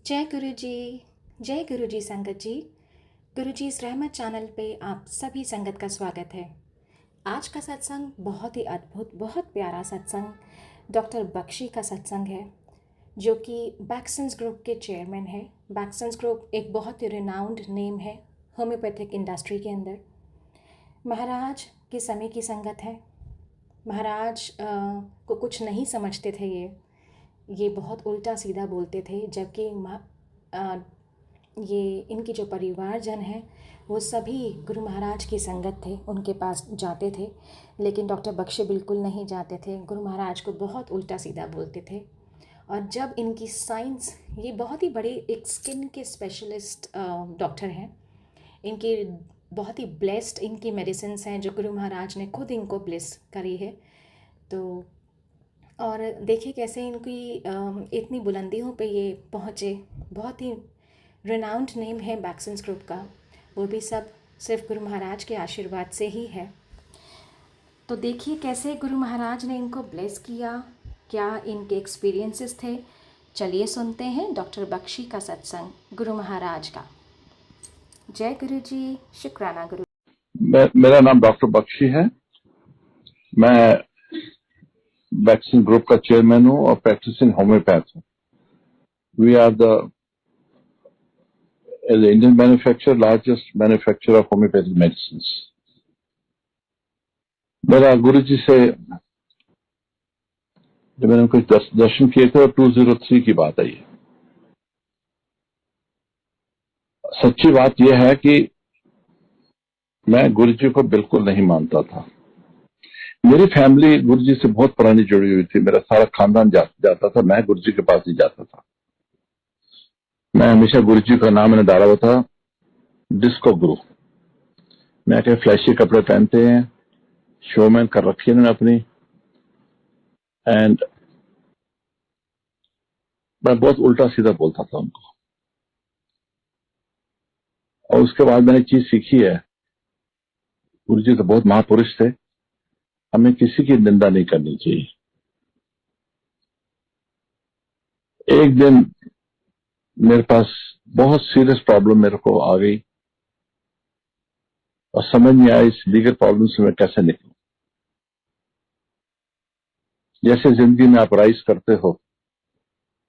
जय गुरु जी। जय गुरु जी संगत जी। गुरु जी इस रहमत चैनल पे आप सभी संगत का स्वागत है। आज का सत्संग बहुत ही अद्भुत, बहुत प्यारा सत्संग डॉक्टर बख्शी का सत्संग है, जो कि बैक्संस ग्रुप के चेयरमैन है। बैक्संस ग्रुप एक बहुत ही रिनाउंड नेम है होम्योपैथिक इंडस्ट्री के अंदर। महाराज के समय की संगत है। महाराज को कुछ नहीं समझते थे। ये बहुत उल्टा सीधा बोलते थे, जबकि ये इनके जो परिवारजन हैं वो सभी गुरु महाराज की संगत थे, उनके पास जाते थे। लेकिन डॉक्टर बख्शी बिल्कुल नहीं जाते थे, गुरु महाराज को बहुत उल्टा सीधा बोलते थे। और जब इनकी साइंस, ये बहुत ही बड़े एक स्किन के स्पेशलिस्ट डॉक्टर हैं, इनकी बहुत ही ब्लेस्ड इनकी मेडिसिन्स हैं जो गुरु महाराज ने खुद इनको ब्लेस करी है। तो और देखिए कैसे इनकी इतनी बुलंदियों पे ये पहुँचे। बहुत ही रिनाउंड नेम है बैक्संस ग्रुप का, वो भी सब सिर्फ गुरु महाराज के आशीर्वाद से ही है। तो देखिए कैसे गुरु महाराज ने इनको ब्लेस किया, क्या इनके एक्सपीरियंसेस थे। चलिए सुनते हैं डॉक्टर बख्शी का सत्संग गुरु महाराज का। जय गुरु जी, शुक्राना गुरु। मेरा नाम डॉक्टर बख्शी है। मैं बैक्सन ग्रुप का चेयरमैन हूँ और प्रैक्टिसिंग होम्योपैथ हूँ। We are the Indian manufacturer, largest manufacturer of homeopathic medicine. मेरा गुरु जी से जब मैंने कुछ दर्शन किए थे, 2003 की बात है। ये सच्ची बात यह है कि मैं गुरु जी को बिल्कुल नहीं मानता था। मेरी फैमिली गुरु जी से बहुत पुरानी जुड़ी हुई थी। मेरा सारा खानदान जाता था, मैं गुरु जी के पास ही जाता था। मैं हमेशा गुरु जी का नाम मैंने डाला हुआ था, डिस्को गुरु। मैं क्या फ्लैशी कपड़े पहनते हैं, शोमैन कर रखी है मैंने अपनी। एंड मैं बहुत उल्टा सीधा बोलता था उनको। और उसके बाद मैंने चीज सीखी है, गुरु जी तो बहुत महापुरुष थे, हमें किसी की निंदा नहीं करनी चाहिए। एक दिन मेरे पास बहुत सीरियस प्रॉब्लम मेरे को आ गई और समझ नहीं आया इस लीगल प्रॉब्लम से मैं कैसे निकलूं। जैसे जिंदगी में आप राइज करते हो,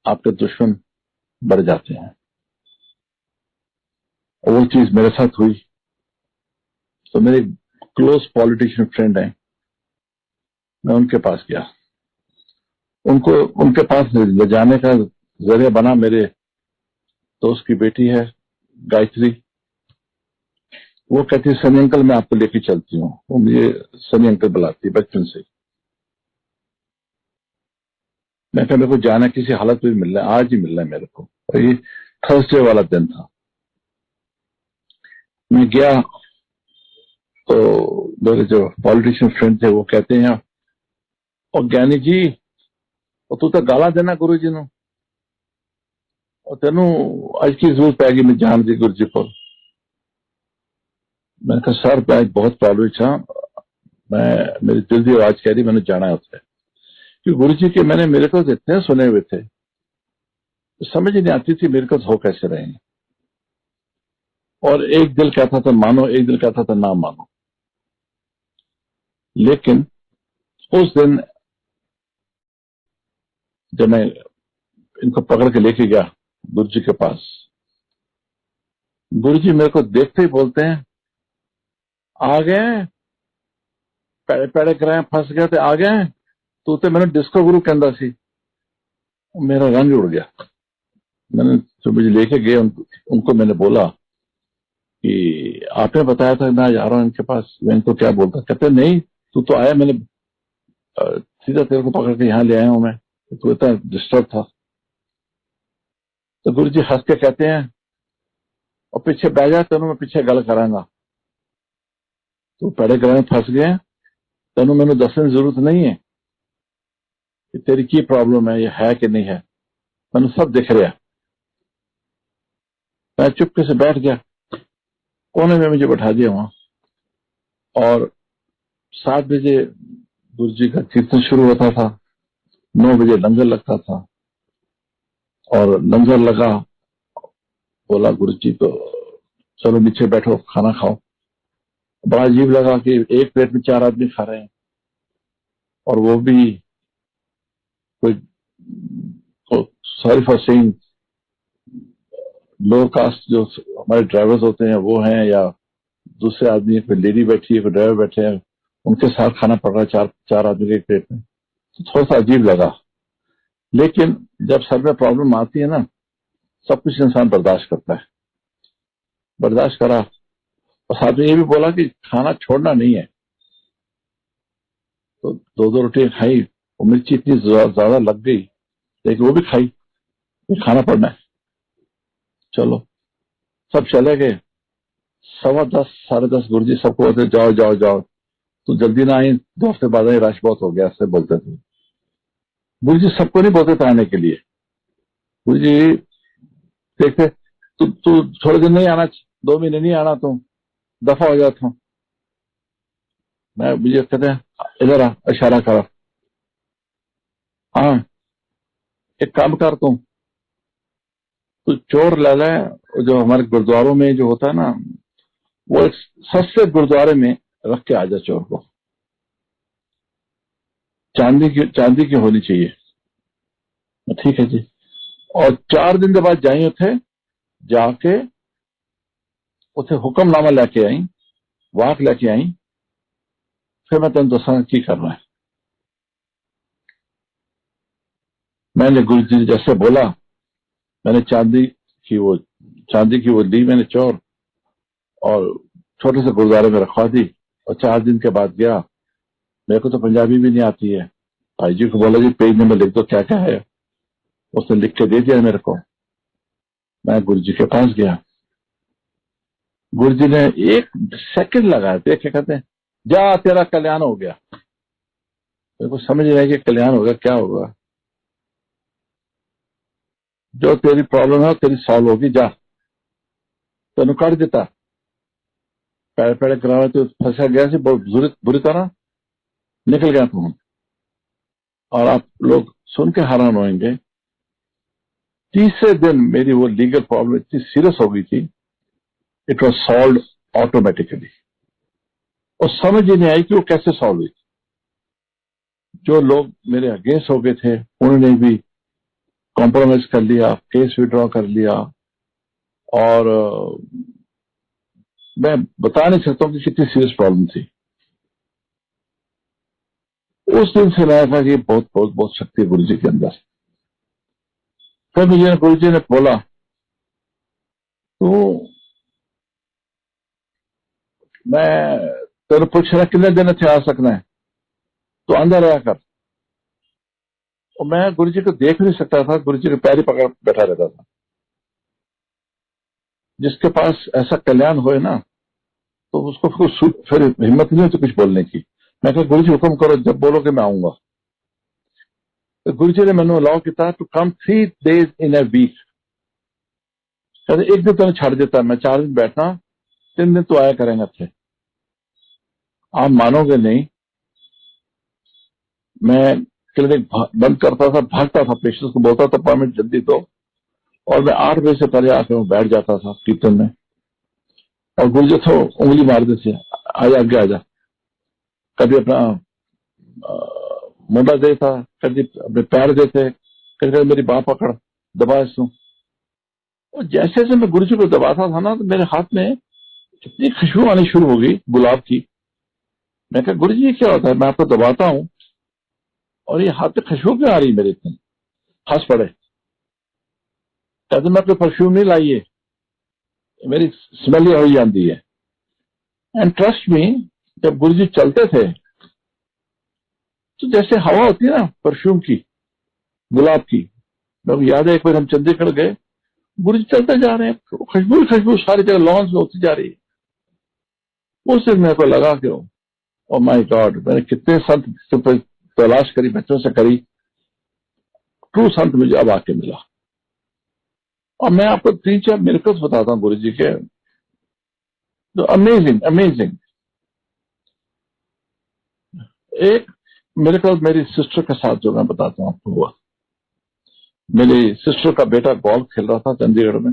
आपके दुश्मन बढ़ जाते हैं, और वो चीज मेरे साथ हुई। तो मेरे क्लोज पॉलिटिशियन फ्रेंड हैं, मैं उनके पास गया। उनको उनके पास ले जाने का जरिया बना मेरे दोस्त की बेटी है गायत्री। वो कहती है सनी अंकल मैं आपको लेके चलती हूँ। वो मुझे सनी अंकल बुलाती है बचपन से। मैं कहा मेरे को जाना किसी हालत में मिलना है, आज ही मिलना है मेरे को। और ये थर्सडे वाला दिन था। मैं गया तो मेरे जो पॉलिटिशियन फ्रेंड थे वो कहते हैं, और ज्ञानी जी तू तो गाला देना गुरु जी नु, और तेनू आज की जरूरत पैगी मैं जान दी गुरु जी को। मैंने कहा सर मैं बहुत प्रॉब्लम था, मैं मेरी दिल की आवाज कह रही मैंने जाना है उससे। क्योंकि गुरु जी के मैंने मेरे को इतने सुने हुए थे, तो समझ नहीं आती थी मेरे को हो कैसे रहे। और एक दिल कहता था मानो, एक दिल कहता था ना मानो। लेकिन उस दिन जब मैं इनको पकड़ के लेके गया गुरु जी के पास, गुरु जी मेरे को देखते ही बोलते हैं आ गए, पैड़े पैड़े कराए फंस गए थे, आ गए तू तो मैंने डिस्को गुरु कहता सी। मेरा रंग उड़ गया। मैंने जो मुझे लेके गए उनको मैंने बोला कि आपने बताया था मैं जा रहा हूं इनके पास। मैं इनको क्या बोलता, कहते नहीं तू तो आया, मैंने सीधा तेरे को पकड़ के यहाँ ले आया हूं मैं, तू इतना डिस्टर्ब था। तो गुरु जी हंस के कहते हैं और पीछे बैठ जा, तेनों मैं पीछे गल करांगा। तू पैड़े गले फंस गए, तेनों मैंने दसने की जरूरत नहीं है कि तेरी की प्रॉब्लम है, ये है कि नहीं है, मैंने सब दिख रहा। मैं चुपके से बैठ गया, कोने में मुझे बैठा दिया वहां। और 7 बजे गुरु जी का कीर्तन शुरू होता था, 9 बजे लंगर लगता था। और लंगर लगा बोला गुरु जी तो चलो नीचे बैठो खाना खाओ। बड़ा अजीब लगा कि एक प्लेट में 4 आदमी खा रहे हैं, और वो भी कोई, sorry for saying, lower caste जो हमारे ड्राइवर्स होते हैं वो हैं, या दूसरे आदमी, कोई लेडी बैठी है, कोई ड्राइवर बैठे हैं, उनके साथ खाना पड़ रहा है चार चार आदमी के एक प्लेट में। तो थोड़ा सा अजीब लगा। लेकिन जब सर में प्रॉब्लम आती है ना, सब कुछ इंसान बर्दाश्त करता है। बर्दाश्त करा, और साथ में ये भी बोला कि खाना छोड़ना नहीं है। तो 2-2 रोटियां खाई, और मिर्ची इतनी ज्यादा लग गई, लेकिन वो भी खाई, ये खाना पड़ना है। चलो, सब चले गए। 10:15 10:30 गुरुजी सबको बोलते जाओ जाओ जाओ, तो जल्दी ना आई, 2 हफ्ते बाद आई, रश बहुत हो गया, ऐसे बोलते थे गुरुजी। सबको नहीं बोलते थे आने के लिए। गुरुजी देखते, तू थोड़े दिन नहीं आना, 2 महीने नहीं आना, तू दफा हो जाता हूँ। मैं, मुझे कहते हैं इधर आ, इशारा करा, हाँ एक काम कर, तू चोर ले ले, जो हमारे गुरुद्वारों में जो होता है ना, वो एक सस्ते गुरुद्वारे में रख के आ जा चोर को, चांदी की होनी चाहिए। ठीक है जी। और 4 दिन के बाद जाई उथे जाके, उथे हुक्मनामा लेके आई, वाक लेके आई, फिर मैं तेन दसा की करना है। मैंने गुरु जी जैसे बोला, मैंने चांदी की वो ली मैंने चोर, और छोटे से गुरुद्वारे में रखवा दी। और 4 दिन के बाद गया। मेरे को तो पंजाबी भी नहीं आती है। भाई जी को बोला जी पेज में लिख दो क्या क्या है। उसने लिख के दे दिया मेरे को। मैं गुरु जी के पास गया। गुरु जी ने 1 सेकंड लगाया, देख के कहते हैं जा तेरा कल्याण हो गया। मेरे को समझ नहीं आया कि कल्याण होगा क्या होगा। जो तेरी प्रॉब्लम है तेरी सॉल्व होगी, जा तेन कर दिता। पैर पैर करावे तो फंसा गया सी बहुत बुरी तरह, निकल गया तू। और आप लोग सुन के हैरान होंगे, तीसरे दिन मेरी वो लीगल प्रॉब्लम इतनी सीरियस हो गई थी, इट वॉज सॉल्व ऑटोमेटिकली। और समझ ही नहीं आई कि वो कैसे सॉल्व हुई। जो लोग मेरे अगेंस्ट हो गए थे उन्होंने भी कॉम्प्रोमाइज कर लिया, केस विड्रॉ कर लिया। और मैं बता नहीं सकता हूँ कि कितनी सीरियस प्रॉब्लम थी। उस दिन से लगा था कि बहुत बहुत बहुत शक्ति है गुरु जी के अंदर। फिर मुझे गुरु जी ने बोला, तो मैं तेरे पूछ रहा कितने दिन थे आ सकना है, तो अंदर आया कर। और मैं गुरु जी को देख नहीं सकता था, गुरु जी के पैर ही पकड़ बैठा रहता था। जिसके पास ऐसा कल्याण होए ना, तो उसको फिर हिम्मत नहीं होती कुछ बोलने की। मैं कहा गुरु जी हुक्म करो, जब बोलोगे मैं आऊंगा। तो गुरु जी ने मैंने अलाउ किया to come 3 days in a week. कहते एक दिन तो छाड़ देता, मैं 4 दिन बैठना, 3 दिन तो आया करेंगे थे। आप मानोगे नहीं, मैं क्लिनिक बंद करता था, भागता था, पेशेंट्स को बोलता था अपॉइंटमेंट जल्दी दो, और मैं 8 बजे से पहले आकर बैठ जाता था कीर्तन में। और गुरु जी तो उंगली मार देते, आजा आगे आजा। कभी अपना मुंडा देता, कभी अपने पैर देते, कभी कभी मेरी बाह पकड़ दबा इसको। और जैसे जैसे मैं गुरु जी को दबाता था ना, तो मेरे हाथ में इतनी खुशबू आनी शुरू हो गई गुलाब की। मैं कहा गुरु जी क्या होता है, मैं आपको दबाता हूँ और ये हाथ पे खुशबू क्यों आ रही मेरे इतनी। हंस पड़े, कहते मैं अपने परफ्यूम नहीं लाई है, मेरी स्मेल ही हो जाती है। एंड ट्रस्ट मी, जब गुरु जी चलते थे तो जैसे हवा होती है ना परफ्यूम की, गुलाब की। मेरे को याद है एक बार हम चंडीगढ़ गए, गुरु जी चलते जा रहे हैं, खुशबू खुशबू सारी जगह लॉन्स में होती जा रही है। उस दिन मेरे को लगा कि ओ माय गॉड, मैंने कितने संत तलाश करी, बच्चों से करी, ट्रू संत मुझे अब आके मिला। और मैं आपको 3-4 मिरेकल्स बताता हूँ गुरु जी के, जो अमेजिंग अमेजिंग। एक मिरेकल मेरी सिस्टर के साथ जो मैं बताता हूँ आपको हुआ। मेरी सिस्टर का बेटा गोल्फ खेल रहा था चंडीगढ़ में,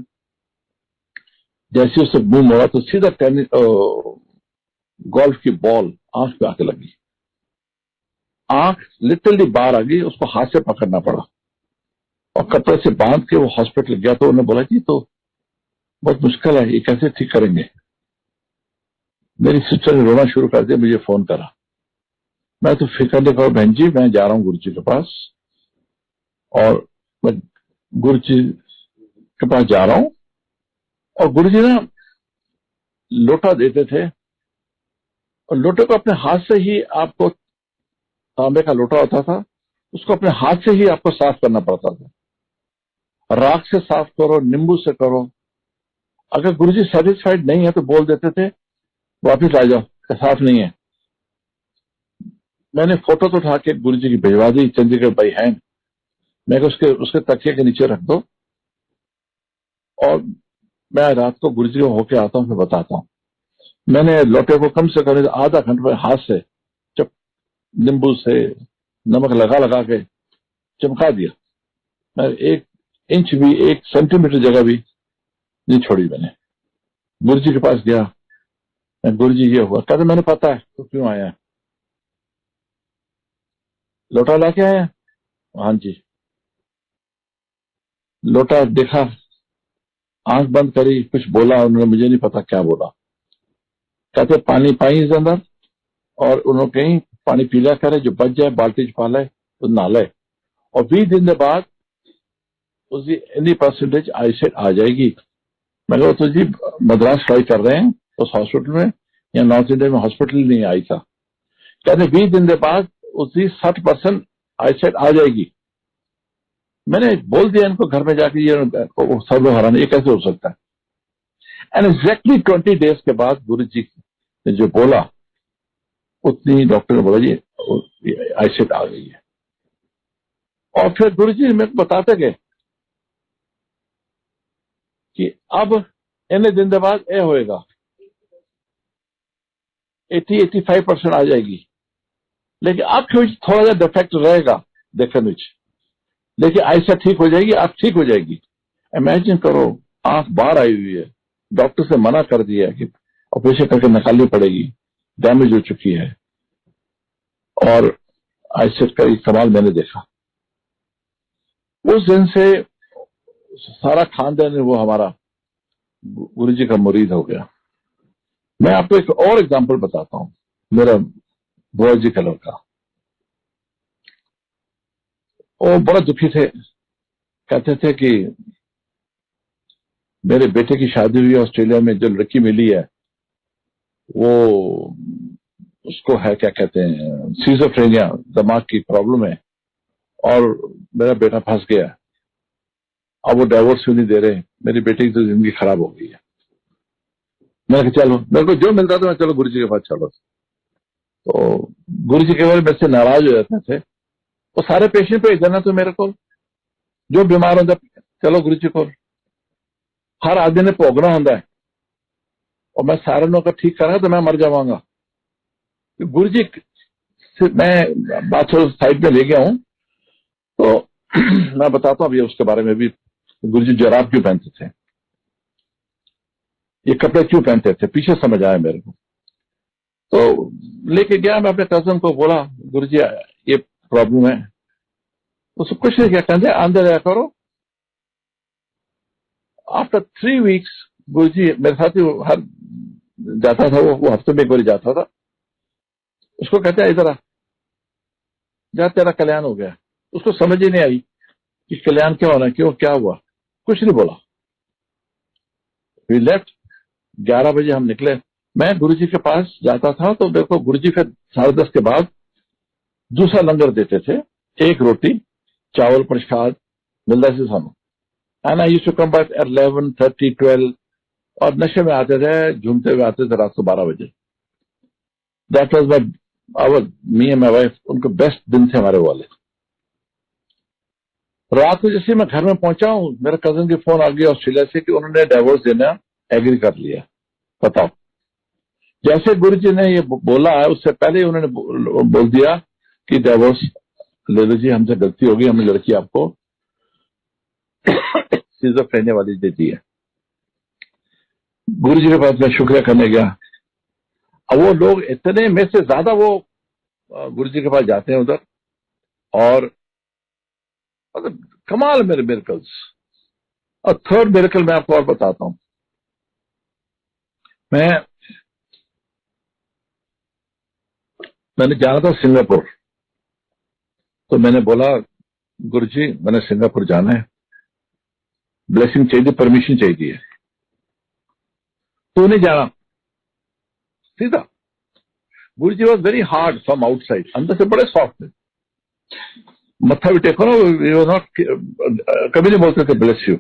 जैसे उससे मुंह मोड़ा तो सीधा टेनिस गोल्फ की बॉल आंख पे आके लगी। आंख लिटरली बाहर आ गई, उसको हाथ से पकड़ना पड़ा और कपड़े से बांध के वो हॉस्पिटल गया। तो उन्होंने बोला जी तो बहुत मुश्किल है, ये कैसे ठीक करेंगे। मेरी सिस्टर ने रोना शुरू कर दिया, मुझे फोन करा। मैं तो फिक्र नहीं करो बहन जी, मैं जा रहा हूँ गुरु जी के पास, और मैं गुरु जी के पास जा रहा हूँ। और गुरु जी ना लोटा देते थे, और लोटे को अपने हाथ से ही, आपको तांबे का लोटा होता था, उसको अपने हाथ से ही आपको साफ करना पड़ता था। राख से साफ करो, नींबू से करो। अगर गुरुजी सेटिस्फाइड नहीं है तो बोल देते थे वापिस आ जाओ, साफ नहीं है। मैंने फोटो तो उठा के गुरुजी की भिजवा दी चंडीगढ़ बाई हैंड। मैं उसके उसके तकिए के नीचे रख दो, और मैं रात को गुरुजी को होके आता हूँ, फिर बताता हूँ। मैंने लोटे को कम से कम आधा घंटे हाथ से जब नींबू से नमक लगा लगा के चमका दिया। मैं 1 इंच भी, 1 सेंटीमीटर जगह भी नहीं छोड़ी मैंने। गुरुजी के पास गया, मैं गुरुजी ये हुआ, कहते मैंने पता है तो क्यों आया है, लोटा लाके आया। हाँ जी। लोटा देखा, आंख बंद करी, कुछ बोला उन्होंने, मुझे नहीं पता क्या बोला। कहते पानी पाई इस अंदर, और उन्होंने कहीं पानी पी लिया करे, जो बच जाए बाल्टी च पा ले तो नहा ले, और 20 दिन के बाद उसकी एनी परसेंटेज आईसेट आ जाएगी। मैं कहा तो जी मद्रास ट्राई कर रहे हैं उस हॉस्पिटल में, या नॉर्थ इंडिया में हॉस्पिटल नहीं आई था। कहते 20 दिन के बाद उसकी 60% आईसेट आ जाएगी। मैंने बोल दिया इनको घर में जाके, ये सब लोग हैरान, ये कैसे हो सकता है। एंड एग्जैक्टली 20 डेज के बाद गुरु जी ने जो बोला, उतनी डॉक्टर ने बोला जी आईसेट आ गई है। और फिर गुरु जी मेरे को बताते गए कि अब इतने दिन के बाद ये होएगा, 80-85% आ जाएगी, लेकिन आपके थोड़ा सा डिफेक्ट रहेगा देखने, लेकिन ऐसा ठीक हो जाएगी, आप ठीक हो जाएगी। इमेजिन करो, आंख बाहर आई हुई है, डॉक्टर से मना कर दिया कि ऑपरेशन करके निकालनी पड़ेगी, डैमेज हो चुकी है, और आईसेट का इस्तेमाल मैंने देखा। उस दिन से सारा खानदान वो हमारा गुरु जी का मुरीद हो गया। मैं आपको एक और एग्जांपल बताता हूं। मेरा बुआ जी का लड़का, वो बड़ा दुखी थे। कहते थे कि मेरे बेटे की शादी हुई ऑस्ट्रेलिया में, जो लड़की मिली है वो, उसको है क्या कहते हैं, सीजोफ्रेनिया, दिमाग की प्रॉब्लम है, और मेरा बेटा फंस गया। अब वो डाइवोर्स भी नहीं दे रहे, मेरी बेटी की तो जिंदगी खराब हो गई है। मैंने कहा चलो, मेरे को जो मिलता था मैं चलो गुरु जी के पास चलो। तो गुरु जी के बारे में मेरे से नाराज हो जाते थे। वो सारे पेशेंट पे देना तो मेरे को, जो बीमार होता चलो गुरु जी को, हर आदमी ने भोगना होता है, और मैं सारे लोगों का ठीक करा तो मैं मर जाऊंगा। गुरु जी से मैं बात थोड़ा साइड में ले गया हूं, तो मैं बताता हूं अभी उसके बारे में भी। गुरु जी जराब क्यों पहनते थे, ये कपड़े क्यों पहनते थे, पीछे समझ आया मेरे को। तो लेके गया, मैं अपने कजन को बोला गुरु जी ये प्रॉब्लम है। तो सब कुछ नहीं किया, कहते अंदर आया करो। आफ्टर 3 वीक्स गुरु जी मेरे साथ ही हर जाता था, वो हफ्ते में एक बार जाता था। उसको कहते हैं इधर आ जा, तेरा कल्याण हो गया। उसको समझ ही नहीं आई कि कल्याण क्या होना, क्यों क्या हुआ, कुछ नहीं बोला। वी लेफ्ट, 11 बजे हम निकले। मैं गुरु जी के पास जाता था तो देखो गुरु जी फिर 10:30 के बाद दूसरा लंगर देते थे, 1 रोटी चावल प्रसाद मिलता से सानू। And I used to come back at 11:30, 12, और नशे में आते थे, झूमते हुए आते थे रात को 12 बजे। That was my hour, me and my wife, उनके बेस्ट दिन थे हमारे वाले। रात को जैसे मैं घर में पहुंचा हूं, मेरे कजन की फोन आ गई ऑस्ट्रेलिया से कि उन्होंने डाइवोर्स देना एग्री कर लिया। बताओ, जैसे गुरु जी ने ये बोला है, उससे पहले ही उन्होंने बोल दिया कि डाइवोर्स ले लो जी, हमसे गलती होगी, हमने लड़की आपको सीजोफ्रेनिया वाली दे दी है। गुरु जी के पास मैं शुक्रिया करने गया। अब वो लोग इतने में से ज्यादा वो गुरु जी के पास जाते हैं उधर, और मतलब कमाल मेरे मिरेकल्स। और थर्ड मिरेकल मैं आपको और बताता हूं। मैंने जाना था सिंगापुर, तो मैंने बोला गुरु जी मैंने सिंगापुर जाना है, ब्लेसिंग चाहिए, परमिशन चाहिए। तो नहीं जाना सीधा। Guru ji was very hard from outside, अंदर से बड़े सॉफ्ट थे, मत्था भी टेको ना, नॉट कभी नहीं बोलते थे ब्लेस यू,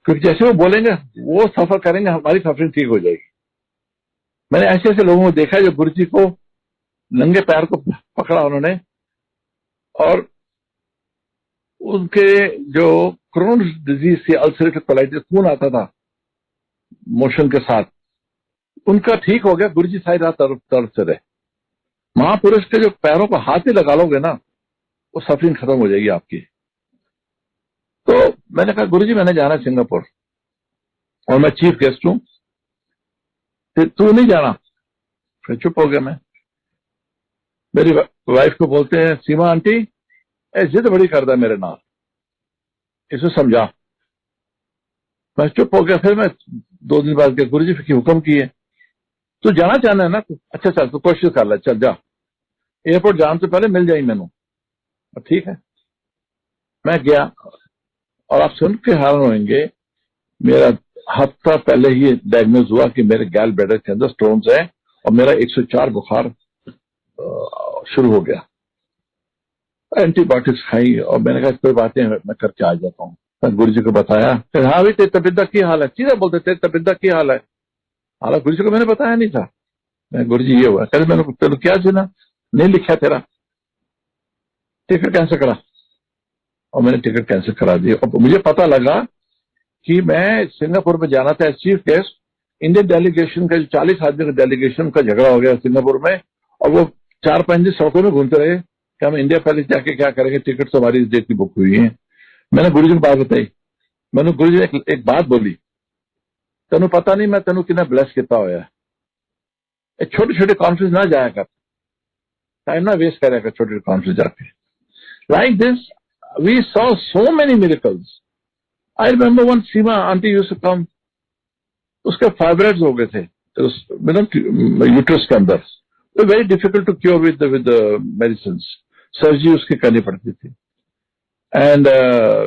क्योंकि जैसे वो बोलेंगे वो सफर करेंगे, हमारी सफरिंग ठीक हो जाएगी। मैंने ऐसे ऐसे लोगों को देखा है जो गुरु जी को नंगे पैर को पकड़ा उन्होंने, और उनके जो क्रोन्स डिजीज थी, अल्सरेटिव कोलाइटिस, खून आता था मोशन के साथ, उनका ठीक हो गया। गुरु जी सारी रात दर्द से रहे। महापुरुष के जो पैरों को हाथ ही लगा लोगे ना, वो सफरिंग खत्म हो जाएगी आपकी। तो मैंने कहा गुरु जी मैंने जाना सिंगापुर और मैं चीफ गेस्ट हूं, फिर तू नहीं जाना। फिर चुप हो गया मैं। मेरी वाइफ को बोलते हैं सीमा आंटी जिद बड़ी करता है मेरे नाल, इसे समझा। मैं चुप हो गया। फिर मैं 2 दिन बाद गुरु जी की हुक्म की है, तू जाना चाहना है ना, तू अच्छा चल तू कोशिश कर ले, चल जा, एयरपोर्ट जाने से पहले मिल जाई मैनू। ठीक है, मैं गया। और आप सुन के हैरान होंगे, मेरा हफ्ता पहले ही डायग्नोज हुआ कि मेरे गैल ब्लैडर के अंदर स्टोन्स है, और मेरा 104 बुखार शुरू हो गया। एंटीबायोटिक्स खाई, और मैंने कहा कोई बात नहीं, मैं करके आ जाता हूँ। मैं गुरु जी को बताया, हाँ भाई तेरी तबीयत की हाल है, सीधा बोलते तेरी तबीयत की हाल है। हालांकि गुरु जी को मैंने बताया नहीं था। मैं गुरु जी ये हुआ, कहते मैंने तेरे क्या सुना, नहीं लिखा तेरा, टिकट कैंसिल करा। और मैंने टिकट कैंसिल करा दी। और मुझे पता लगा कि मैं सिंगापुर में जाना था as chief guest. Indian delegation का जो 40 आदमी का डेलीगेशन का झगड़ा हो गया सिंगापुर में, और वो 4-5 दिन सड़कों में घूमते रहे कि हम इंडिया पैलेस जाके क्या करेंगे, टिकट तो हमारी इस डेट की बुक हुई है। मैंने गुरु जी को बात बताई। मैंने गुरु जी ने एक बात बोली, तेनू पता नहीं मैं तेनू कितना ब्लेस किया होया है, छोटे छोटे कॉन्फ्रेंस ना जाया कर, टाइम ना वेस्ट करेगा कर छोटे कॉन्फ्रेंस जाके। Like this we saw so many miracles. I remember one Seema aunty used to come, उसके फाइब्रॉइड्स हो गए थे यूट्रस के अंदर, तो very difficult to cure with medicine, surgery उसकी करनी पड़ती थी। एंड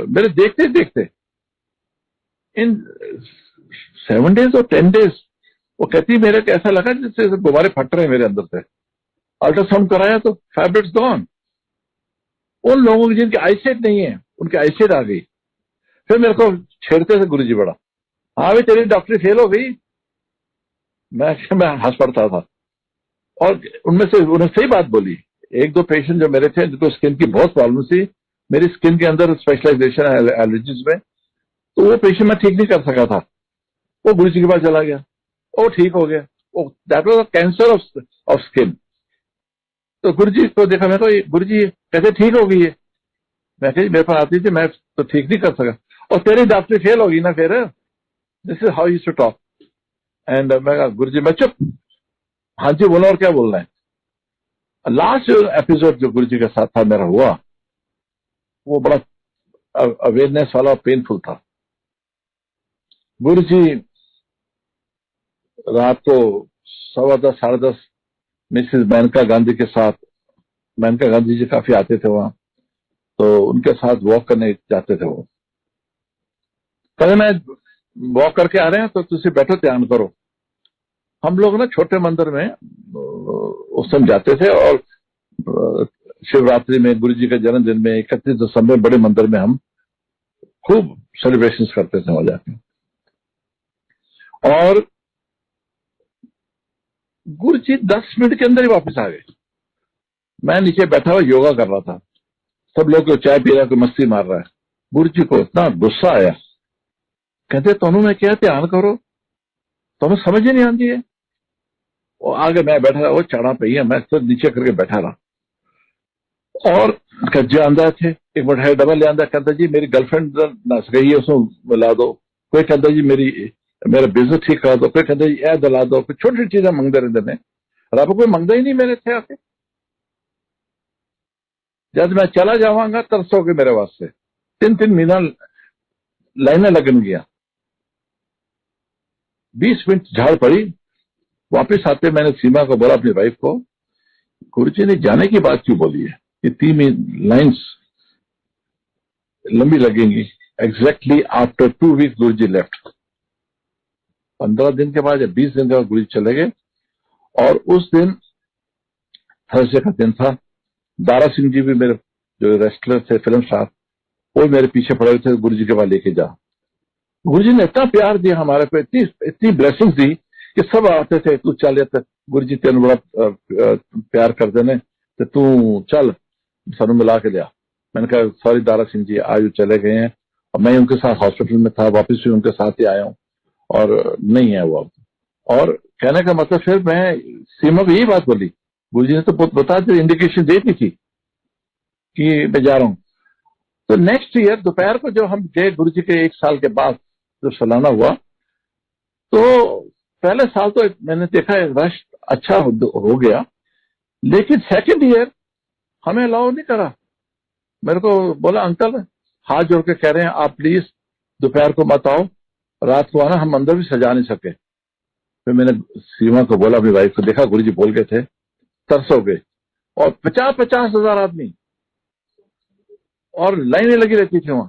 मेरे देखते देखते इन 7 days और 10 days वो कहती मेरे को ऐसा लगा जैसे गुब्बारे फट रहे हैं मेरे अंदर से। अल्ट्रासाउंड कराया तो फाइब्रॉइड्स गॉन। उन लोगों की जिनकी आईसाइट नहीं है उनकी आईसाइट आ गई। फिर मेरे को छेड़ते थे गुरु जी बड़ा, हाँ भाई तेरी डॉक्टरी फेल हो गई। मैं हंस पड़ता था। और उनमें से उन्होंने सही बात बोली। 1-2 पेशेंट जो मेरे थे जिनको स्किन की बहुत प्रॉब्लम थी, मेरी स्किन के अंदर स्पेशलाइजेशन है एलर्जीज में, तो वो पेशेंट मैं ठीक नहीं कर सका था, वो गुरु जी के पास चला गया, वो ठीक हो गया। That was cancer of skin. तो गुरु जी को देखा, मैं तो गुरु जी कैसे ठीक हो गई है। मैं कही मेरे पास आती थी, मैं तो ठीक नहीं कर सका। और तेरी डॉक्टरी फेल होगी ना, फिर this is how you to talk. And मैं कहा गुरु जी मैं चुप, हाँ जी बोलो और क्या बोलना है। लास्ट एपिसोड जो गुरु जी के साथ था मेरा हुआ, वो बड़ा अवेयरनेस वाला पेनफुल था। गुरु जी रात को 10:15 10:30 मिसेस मेनका गांधी के साथ, मेनका गांधी जी काफी आते थे वहां, तो उनके साथ वॉक करने जाते थे। वो कहते मैं वॉक करके आ रहे हैं तो तुझे बैठो ध्यान करो। हम लोग ना छोटे मंदिर में उस समय जाते थे, और शिवरात्रि में, गुरु जी के जन्मदिन में, 31 दिसंबर बड़े मंदिर में हम खूब सेलिब्रेशन करते थे वहां जाके। और गुरु जी 10 मिनट के अंदर ही वापस आ गए। मैं नीचे बैठा हुआ योगा कर रहा था, सब लोग चाय पी रहा है, कोई मस्ती मार रहा है। गुरु जी को इतना गुस्सा आया, कहते तोनू मैं क्या ध्यान करो, तुम्हें समझ ही नहीं आती है। वो आगे मैं बैठा रहा, वो चढ़ा पे है, मैं सब नीचे करके बैठा रहा। और कज्जे आंदा थे, एक मिठाई डबल ले आंदा, कहता जी मेरी गर्लफ्रेंड नस गई है, उसको मिला दो। कोई कहता जी मेरी मेरा बिजनेस ठीक करा दो, कोई कहते ए दिला दो, कोई छोटी छोटी चीजें मंगते रहते ने। रब कोई मंगता ही नहीं मेरे थे आके। जब मैं चला जावांगा तरसोगे मेरे वास्ते। 3-3 महीना लाइनें लगन गया, 20 मिनट झाड़ पड़ी। वापस आते मैंने सीमा को बोला, अपनी वाइफ को, गुरुजी ने जाने की बात क्यों बोली है, ये 3 लाइन्स लंबी लगेंगी। एग्जैक्टली आफ्टर 2 वीक गुरुजी लेफ्ट। 15 दिन के बाद या 20 दिन के बाद गुरुजी चले गए। और उस दिन थर्सडे का दिन था। दारा सिंह जी भी मेरे जो रेस्लर थे, फिल्म स्टार, वो मेरे पीछे पड़े हुए थे, गुरुजी के पास लेके जा। गुरुजी ने इतना प्यार दिया हमारे पे, इतनी इतनी ब्लेसिंग दी कि सब आते थे, तू चल जाता, गुरुजी तेन बड़ा प्यार कर देने, तो तू चल सानू मिला के लिया। मैंने कहा सॉरी दारा सिंह जी, आज चले गए हैं। और मैं उनके साथ हॉस्पिटल में था, वापस भी उनके साथ ही आया हूँ और नहीं है वो अब। और कहने का मतलब, फिर मैं सीमा को यही बात बोली, गुरुजी ने तो बता दी, इंडिकेशन दे दी थी कि मैं जा रहा हूँ। तो नेक्स्ट ईयर दोपहर को जो हम गए गुरुजी के 1 साल के बाद जो सालाना हुआ, तो पहले साल तो मैंने देखा रश अच्छा हो गया, लेकिन सेकंड ईयर हमें अलाउ नहीं करा। मेरे को बोला अंकल हाथ जोड़ के कह रहे हैं आप प्लीज दोपहर को मत आओ, रात को आना, हम अंदर भी सजा नहीं सके। फिर मैंने सीमा को बोला, अपनी वाइफ को, देखा गुरुजी बोल गए थे, तरस हो गए। और 50-50 हजार आदमी और लाइनें लगी रहती थी वहां।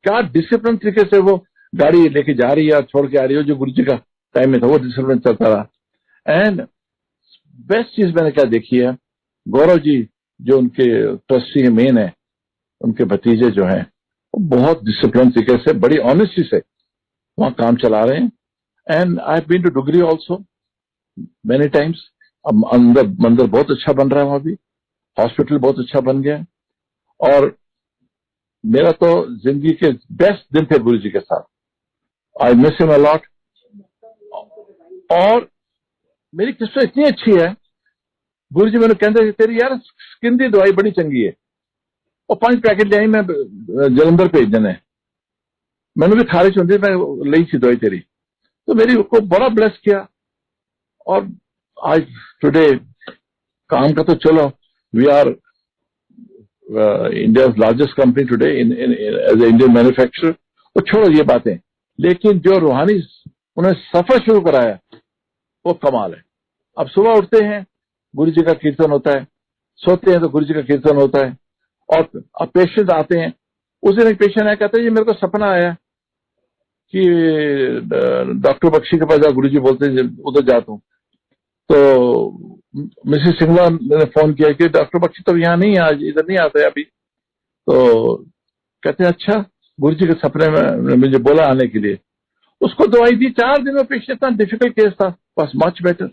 क्या डिसिप्लिन तरीके से वो गाड़ी लेके जा रही है, छोड़ के आ रही है, जो गुरुजी का टाइम में था वो डिसिप्लिन चलता रहा। एंड बेस्ट चीज मैंने क्या देखी है, गौरव जी जो उनके ट्रस्टी मेन है, उनके भतीजे जो हैं, वो बहुत डिसिप्लिन तरीके से, बड़ी ऑनेस्टी से वहां काम चला रहे हैं। And I have been to Dugri also many times. अब अंदर मंदिर बहुत अच्छा बन रहा है, वहां भी हॉस्पिटल बहुत अच्छा बन गया है। और मेरा तो जिंदगी के बेस्ट दिन थे गुरुजी के साथ। I miss him a lot. और मेरी किस्मत इतनी अच्छी है, गुरुजी मैंने कहते तेरी यार स्किन की दवाई बड़ी चंगी है, और 5 पैकेट ले आई मैं जलंधर भेजने, मैंने भी खारिश होती, मैं ली थी दवाई तेरी, तो मेरी को बड़ा ब्लेस किया। और आज टुडे काम का तो चलो, we are India largest company today in as a Indian manufacturer. और छोड़ो ये बातें, लेकिन जो रूहानी उन्हें सफर शुरू कराया वो कमाल है। अब सुबह उठते हैं गुरुजी का कीर्तन होता है, सोते हैं तो गुरुजी का कीर्तन होता है। और अब पेशेंट आते हैं, उस दिन एक पेशेंट आया, कहते हैं ये मेरे को सपना आया कि डॉक्टर बख्शी के पास जा, गुरुजी बोलते हैं उधर जाता हूँ। तो मिसेस सिंगला ने फोन किया कि डॉक्टर बख्शी तो यहाँ नहीं है, आज इधर नहीं आता है अभी। तो कहते हैं अच्छा, गुरुजी के सपने में मुझे बोला आने के लिए। उसको दवाई दी, 4 दिन में पेशेंट, इतना डिफिकल्ट केस था, बस मच बेटर,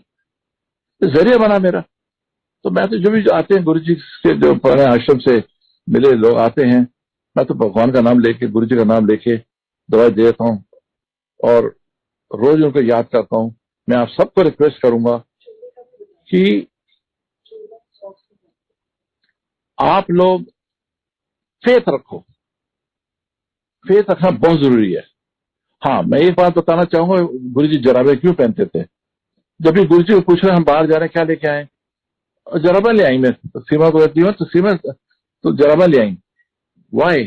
जरिया बना मेरा। तो मैं तो जो भी आते हैं गुरुजी के जो पुराने आश्रम से मिले लोग आते हैं, मैं तो भगवान का नाम लेके, गुरुजी का नाम लेके दवाई देता हूँ और रोज उनको याद करता हूँ। मैं आप सबको रिक्वेस्ट करूंगा कि आप लोग फेथ रखो, फेथ रखना बहुत जरूरी है। हाँ, मैं एक बात बताना चाहूंगा, गुरुजी जराबे क्यों पहनते थे? जब भी गुरुजी को पूछ रहे हम बाहर जा रहे हैं क्या लेके आए, जराबा ले आई। मैं तो सीमा को कहती हूँ, तो सीमा तो जराबा ले आई। वाई?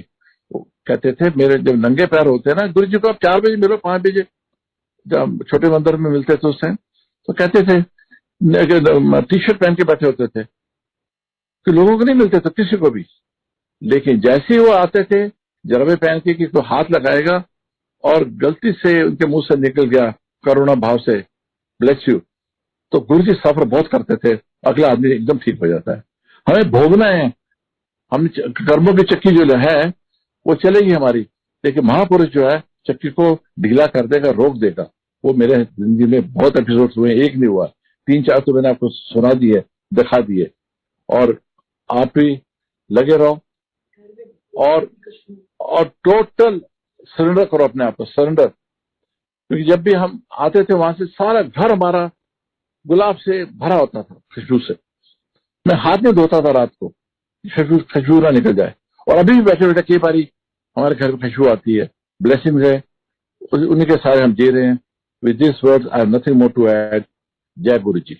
कहते थे मेरे जब नंगे पैर होते हैं ना, गुरुजी को आप 4 बजे मिलो, 5 बजे जब छोटे मंदिर में मिलते थे उस टाइम, तो कहते थे टी शर्ट पहन के बैठे होते थे कि लोगों को नहीं मिलते थे किसी को भी। लेकिन जैसे ही वो आते थे जराबे पहन के कि तो हाथ लगाएगा और गलती से उनके मुंह से निकल गया करुणा भाव से ब्लेस यू, तो गुरुजी सफर बहुत करते थे, अगला आदमी एकदम ठीक हो जाता है। हमें भोगना है, हम कर्मों की चक्की जो है वो चलेगी हमारी, लेकिन महापुरुष जो है चक्की को ढीला कर देगा, रोक देगा। वो मेरे जिंदगी में बहुत एपिसोड हुए, एक नहीं हुआ, 3-4 तो मैंने आपको सुना दिए, दिखा दिए। और आप भी लगे रहो और टोटल सरेंडर करो अपने आप को, सरेंडर। क्योंकि जब भी हम आते थे वहां से सारा घर हमारा गुलाब से भरा होता था, खुशबू से। मैं हाथ नहीं धोता था रात को, खुशबू ना निकल जाए। और अभी भी बैठे बैठे कई बारी हमारे घर को खुशबू आती है, ब्लेसिंग है, उन्हीं के सारे हम जी रहे हैं। With these words, I have nothing more to add. Jai Guru Ji.